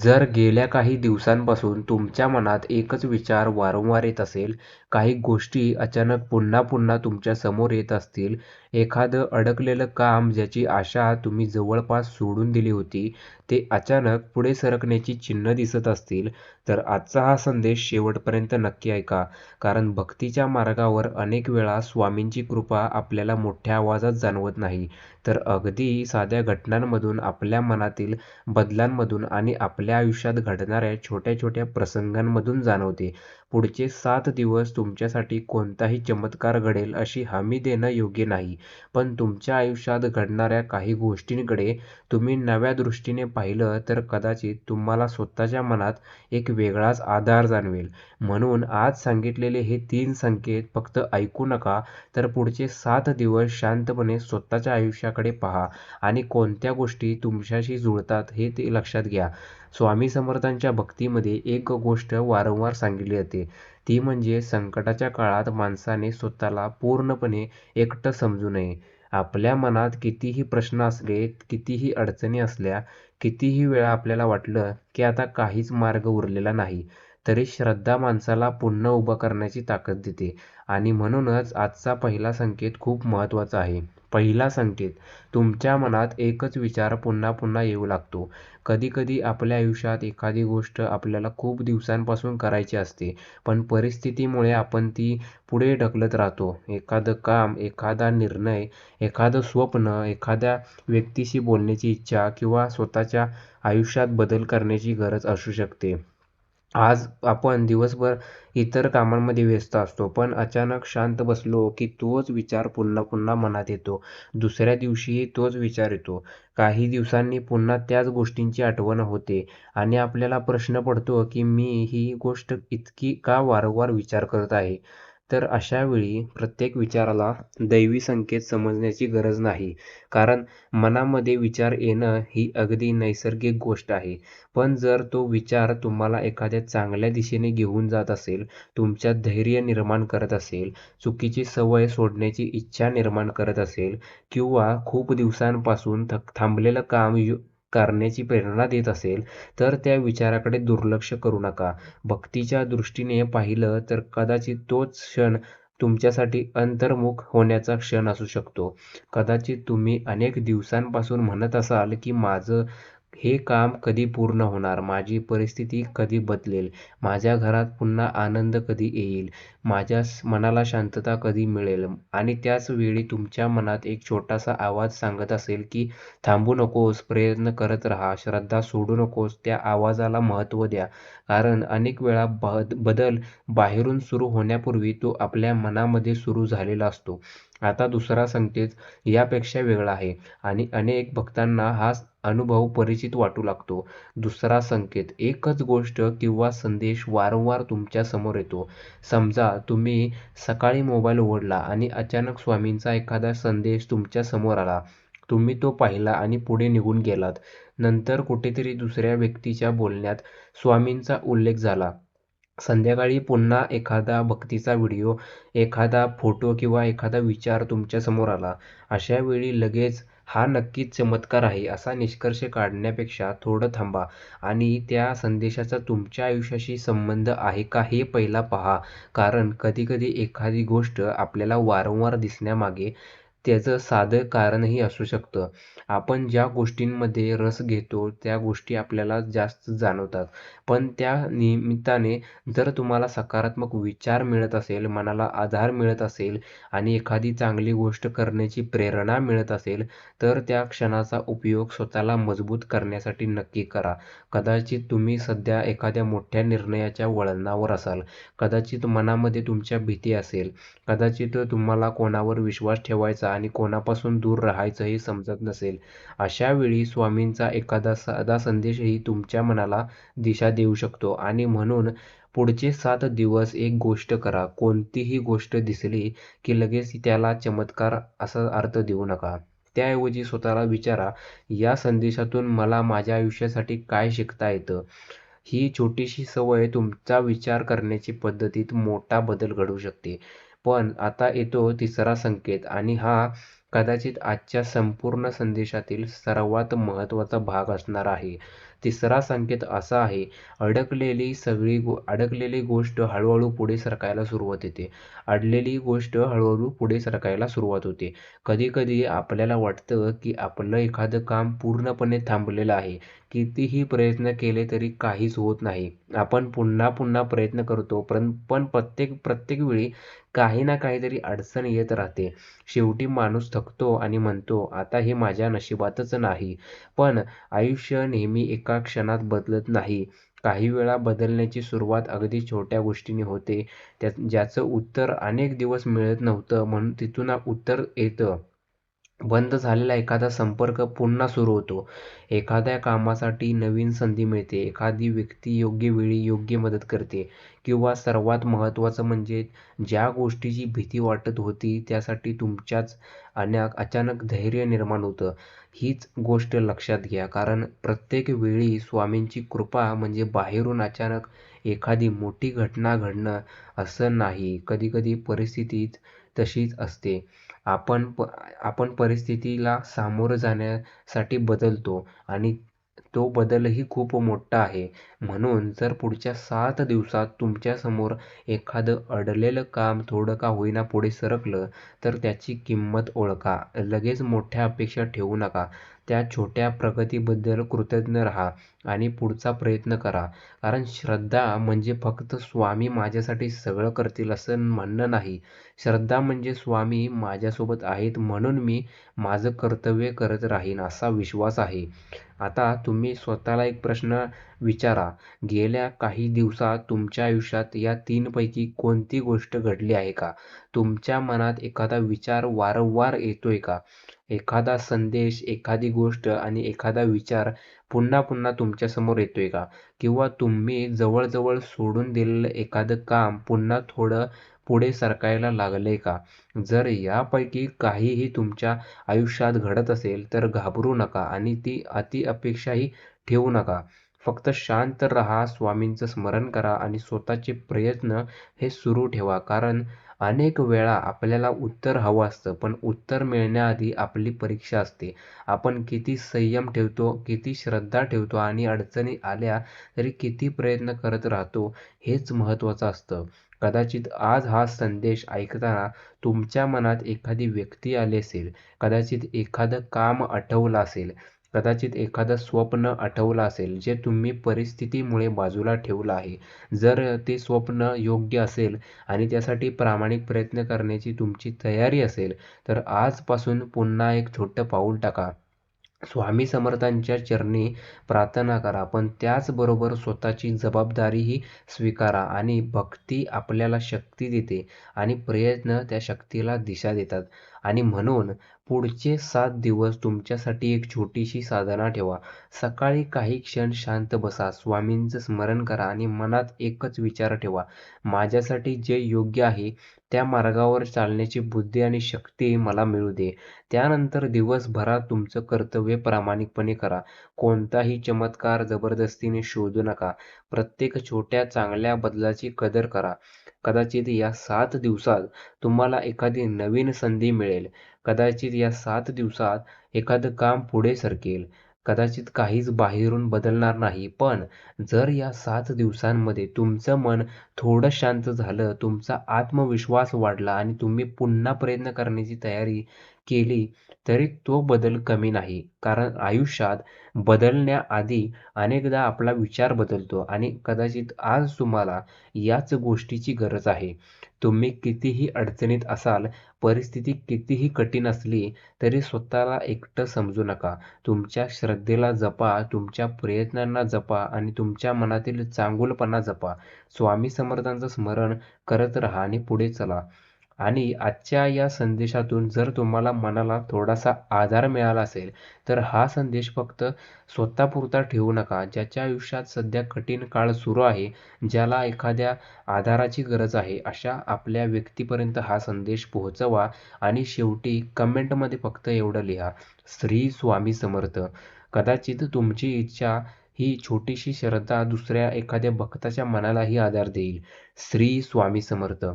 जर गेल्या काही दिवसांपासून तुमच्या मनात एकच विचार वारंवार येत असेल, काही गोष्टी अचानक पुन्हा पुन्हा तुमच्या समोर येत असतील, एखादं अडकलेलं काम ज्याची आशा तुम्ही जवळपास सोडून दिली होती, ते अचानक पुढे सरकण्याची चिन्ह दिसत असतील, तर आजचा हा संदेश शेवटपर्यंत नक्की ऐका. कारण भक्तीच्या मार्गावर अनेक वेळा स्वामींची कृपा आपल्याला मोठ्या आवाजात जाणवत नाही, तर अगदी साध्या घटनांमधून, आपल्या मनातील बदलांमधून आणि आपल्या आयुष्यात घडणाऱ्या छोट्या-छोट्या प्रसंगांमधून जाणवते. पुढचे 7 दिवस तुमच्यासाठी कोणताही चमत्कार घडेल अशी हमी देणं योग्य नाही. पण तुमच्या आयुष्यात घडणाऱ्या काही गोष्टींकडे तुम्ही नव्या दृष्टीने पाहिलं तर कदाचित तुम्हाला स्वतःच्या मनात एक वेगळाच आधार जाणवेल. म्हणून आज सांगितलेले हे 3 संकेत फक्त ऐकू नका, तर पुढचे 7 दिवस शांतपणे स्वतःच्या आयुष्याकडे पहा आणि कोणत्या गोष्टी तुमच्याशी जुळतात हे ते लक्षात घ्या. स्वामी समर्थांच्या भक्तीमध्ये एक गोष्ट वारंवार सांगितली जाते, ती म्हणजे संकटाच्या काळात माणसाने स्वतःला पूर्णपणे एकटं समजू नये. आपल्या मनात कितीही प्रश्न असले, कितीही अडचणी असल्या, कितीही वेळा आपल्याला वाटलं की आता काहीच मार्ग उरलेला नाही, तरी श्रद्धा माणसाला पुन्हा उभं करण्याची ताकद देते. आणि म्हणूनच आजचा पहिला संकेत खूप महत्त्वाचा आहे. पहिला संकेत, तुमच्या मनात एकच विचार पुन्हा पुन्हा येऊ लागतो. कधी-कधी आपल्या आयुष्यात एखादी गोष्ट आपल्याला खूप दिवसांपासून करायची असते, पण परिस्थितीमुळे आपण ती पुढे ढकलत राहतो. एखादं काम, एखादा निर्णय, एखादं स्वप्न, एखाद्या व्यक्तीशी बोलण्याची इच्छा किंवा स्वतःच्या आयुष्यात बदल करण्याची गरज असू शकते. आज आपण दिवसभर इतर कामांमध्ये व्यस्त असतो, पण अचानक शांत बसलो की तोच विचार पुन्हा पुन्हा मनात येतो. दुसऱ्या दिवशीही तोच विचार येतो. काही दिवसांनी पुन्हा त्याच गोष्टींची आठवण होते आणि आपल्याला प्रश्न पडतो की मी ही गोष्ट इतकी का वारंवार विचार करत आहे? तर अशा वेळी प्रत्येक विचाराला दैवी संकेत समजण्याची गरज नाही. कारण मनामध्ये विचार येणं ही अगदी नैसर्गिक गोष्ट आहे. पण जर तो विचार तुम्हाला एखाद्या चांगल्या दिशेने घेऊन जात असेल, तुमच्यात धैर्य निर्माण करत असेल, चुकीची सवय सोडण्याची इच्छा निर्माण करत असेल किंवा खूप दिवसांपासून थांबलेलं काम करण्याची प्रेरणा देत असेल, तर त्या विचाराकडे दुर्लक्ष करू नका. भक्तीच्या दृष्टीने पाहिलं तर कदाचित तोच क्षण तुमच्यासाठी अंतर्मुख होण्याचा क्षण असू शकतो. कदाचित तुम्ही अनेक दिवसांपासून म्हणत असाल की माझं हे काम कधी पूर्ण होणार? माझी परिस्थिती कधी बदलेल? माझ्या घरात पुन्हा आनंद कधी येईल? माझ्या मनाला शांतता कधी मिळेल? आणि त्याच वेळी तुमच्या मनात एक छोटासा आवाज सांगत असेल की थांबू नकोस, प्रयत्न करत राहा, श्रद्धा सोडू नकोस. त्या आवाजाला महत्त्व द्या. कारण अनेक वेळा बदल बाहेरून सुरू होण्यापूर्वी तो आपल्या मनामध्ये सुरू झालेला असतो. आता दुसरा संकेत यापेक्षा वेगळा आहे आणि अनेक भक्तांना हा अनुभव परिचित वाटू लागतो. दुसरा संकेत, एकच गोष्ट किंवा संदेश वारंवार तुमच्या समोर येतो. समजा तुम्ही सकाळी मोबाईल उघडला आणि अचानक स्वामींचा एखादा संदेश तुमच्या समोर आला. तुम्ही तो पाहिला आणि पुढे निघून गेलात. नंतर कुठेतरी दुसऱ्या व्यक्तीच्या बोलण्यात स्वामींचा उल्लेख झाला. संध्याकाळी पुन्हा एखादा भक्तीचा व्हिडिओ, एखादा फोटो किंवा एखादा विचार तुमच्या समोर आला. अशा वेळी लगेच हा नक्कीच चमत्कार आहे असा निष्कर्ष काढण्यापेक्षा थोडं थांबा आणि त्या संदेशाचा तुमच्या आयुष्याशी संबंध आहे का हे पहिला पहा. कारण कधी-कधी एखादी गोष्ट आपल्याला वारंवार दिसण्यामागे त्याचं साधं कारणही असू शकतं. आपण ज्या गोष्टींमध्ये रस घेतो त्या गोष्टी आपल्याला जास्त जाणवतात. पण त्या निमित्ताने जर तुम्हाला सकारात्मक विचार मिळत असेल, मनाला आधार मिळत असेल आणि एखादी चांगली गोष्ट करण्याची प्रेरणा मिळत असेल, तर त्या क्षणाचा उपयोग स्वतःला मजबूत करण्यासाठी नक्की करा. कदाचित तुम्ही सध्या एखाद्या मोठ्या निर्णयाच्या वळणावर असाल. कदाचित मनामध्ये तुमच्या भीती असेल. कदाचित तुम्हाला कोणावर विश्वास ठेवायचा आणि कोणापासून दूर राहायचं हे समजत नसेल. अशा वेळी स्वामींचा एखादा साधा संदेशही तुमच्या मनाला दिशा देऊ शकतो आणि म्हणून पुढचे 7 दिवस एक गोष्ट करा. कोणतीही गोष्ट दिसली की लगेच त्याला चमत्कार असा अर्थ देऊ नका. त्याऐवजी स्वतःला विचारा, या संदेशातून मला माझ्या आयुष्यासाठी काय शिकता येतं? ही छोटीशी सवय तुमचा विचार करण्याची पद्धतीत मोठा बदल घडवू शकते. पण आता येतो तिसरा संकेत आणि हा कदाचित आजच्या संपूर्ण संदेशातील सर्वात महत्त्वाचा भाग असणार आहे. तिसरा संकेत असा आहे, अडकलेली गोष्ट हळूहळू पुढे सरकायला सुरुवात होते. अडलेली गोष्ट हळूहळू पुढे सरकायला सुरुवात होते. कधी-कधी आपल्याला वाटतं, की आपलं एखादं काम पूर्णपणे थांबलेलं आहे. कितीही प्रयत्न केले तरी काहीच होत नाही. आपण पुन्हा पुन्हा प्रयत्न करतो, पण प्रत्येक प्रत्येक वेळी काही ना काहीतरी अडचण येत राहते. शेवटी माणूस थकतो आणि म्हणतो, आता हे माझ्या नशिबातच नाही. पण आयुष्य नेहमी एका क्षणात बदलत नाही. काही वेळा बदलण्याची सुरुवात अगदी छोट्या गोष्टींनी होते. ज्याचं उत्तर अनेक दिवस मिळत नव्हतं, म्हणून तिथून उत्तर येतं. बंद झालेला एखादा संपर्क पुन्हा सुरू होतो. एखाद्या कामासाठी नवीन संधी मिळते. एखादी व्यक्ती योग्य वेळी योग्य मदत करते किंवा सर्वात महत्त्वाचं म्हणजे ज्या गोष्टीची भीती वाटत होती त्यासाठी तुमच्याच अचानक धैर्य निर्माण होतं. हीच गोष्ट लक्षात घ्या. कारण प्रत्येक वेळी स्वामींची कृपा म्हणजे बाहेरून अचानक एखादी मोठी घटना घडणं असं नाही. कधी-कधी परिस्थिती तशीच असते. आपण प आपण परिस्थितीला सामोरं जाण्यासाठी बदलतो आणि तो बदलही खूप मोठा आहे. म्हणून जर पुढच्या 7 दिवसात तुमच्यासमोर एखादं अडलेलं काम थोडं का होईना पुढे सरकलं, तर त्याची किंमत ओळखा. लगेच मोठ्या अपेक्षा ठेवू नका. त्या छोट्या प्रगतीबद्दल कृतज्ञ राहा आणि पुढचा प्रयत्न करा. कारण श्रद्धा म्हणजे फक्त स्वामी माझ्यासाठी सगळं करतील असं म्हणणं नाही. श्रद्धा म्हणजे स्वामी माझ्यासोबत आहेत म्हणून मी माझं कर्तव्य करत राहीन असा विश्वास आहे. आता तुम्ही स्वतःला एक प्रश्न विचारा, गेल्या काही दिवसात तुमच्या आयुष्यात या 3 पैकी कोणती गोष्ट घडली आहे का? तुमच्या मनात एखादा विचार वारंवार येतोय का? एखादा संदेश, एखादी गोष्ट आणि एखादा विचार पुन्हा पुन्हा तुमच्यासमोर येतोय का? किंवा तुम्ही जवळ सोडून दिलेलं एखादं काम पुन्हा थोडं पुढे सरकायला लागलंय का? जर यापैकी काहीही तुमच्या आयुष्यात घडत असेल तर घाबरू नका आणि ती अपेक्षाही ठेवू नका. फक्त शांत राहा, स्वामींचं स्मरण करा आणि स्वतःचे प्रयत्न हे सुरू ठेवा. कारण अनेक वेळा आपल्याला उत्तर हवं असतं, पण उत्तर मिळण्याआधी आपली परीक्षा असते. आपण किती संयम ठेवतो, किती श्रद्धा ठेवतो आणि अडचणी आल्या तरी किती प्रयत्न करत राहतो, हेच महत्त्वाचं असतं. कदाचित आज हा संदेश ऐकताना तुमच्या मनात एखादी व्यक्ती आली असेल, कदाचित एखादं काम आठवलं असेल, कदाचित एखादं स्वप्न आठवलं असेल, जे तुम्ही परिस्थितीमुळे बाजूला ठेवलं आहे. जर ते स्वप्न योग्य असेल आणि त्यासाठी प्रामाणिक प्रयत्न करण्याची तुमची तयारी असेल, तर आजपासून पुन्हा एक छोटं पाऊल टाका. स्वामी समर्थांच्या चरणी प्रार्थना करा, पण त्याचबरोबर स्वतःची जबाबदारीही स्वीकारा आणि भक्ती आपल्याला शक्ती देते आणि प्रयत्न त्या शक्तीला दिशा देतात. आणि म्हणून पुढचे 7 दिवस तुमच्यासाठी एक छोटीशी साधना ठेवा. सकाळी काही क्षण शांत बसा, स्वामींचं स्मरण करा आणि मनात एकच विचार ठेवा, माझ्यासाठी जे योग्य आहे त्या मार्गावर चालण्याची बुद्धी आणि शक्ती मला मिळू दे. त्यानंतर दिवसभरात तुमचं कर्तव्य प्रामाणिकपणे करा. कोणताही चमत्कार जबरदस्तीने शोधू नका. प्रत्येक छोट्या चांगल्या बदलाची कदर करा. कदाचित या 7 दिवसात तुम्हाला एखादी नवीन संधी मिळेल. कदाचित या 7 दिवसात एखादं काम पुढे सरकेल. कदाचित काहीच बाहेरून बदलणार नाही. पण जर या 7 दिवसांमध्ये तुमचं मन थोडं शांत झालं, तुमचा आत्मविश्वास वाढला आणि तुम्ही पुन्हा प्रयत्न करण्याची तयारी केली, तरी तो बदल कमी नाही. कारण आयुष्यात बदलण्याआधी अनेकदा आपला विचार बदलतो आणि कदाचित आज तुम्हाला याच गोष्टीची गरज आहे. तुम्ही कितीही अडचणीत असाल, परिस्थिती कितीही कठीण असली, तरी स्वतःला एकटं समजू नका. तुमच्या श्रद्धेला जपा, तुमच्या प्रयत्नांना जपा आणि तुमच्या मनातील चांगुलपणा जपा. स्वामी समर्थांचं स्मरण करत राहा आणि पुढे चला. आणि आजच्या या संदेशातून जर तुम्हाला मनाला थोडासा आधार मिळाला असेल, तर हा संदेश फक्त स्वतःपुरता ठेवू नका. ज्याच्या आयुष्यात सध्या कठीण काळ सुरू आहे, ज्याला एखाद्या आधाराची गरज आहे, अशा आपल्या व्यक्तीपर्यंत हा संदेश पोहोचवा आणि शेवटी कमेंटमध्ये फक्त एवढं लिहा, श्री स्वामी समर्थ. कदाचित तुमची इच्छा ही छोटीशी श्रद्धा दुसऱ्या एखाद्या भक्ताच्या मनालाही आधार देईल. श्री स्वामी समर्थ.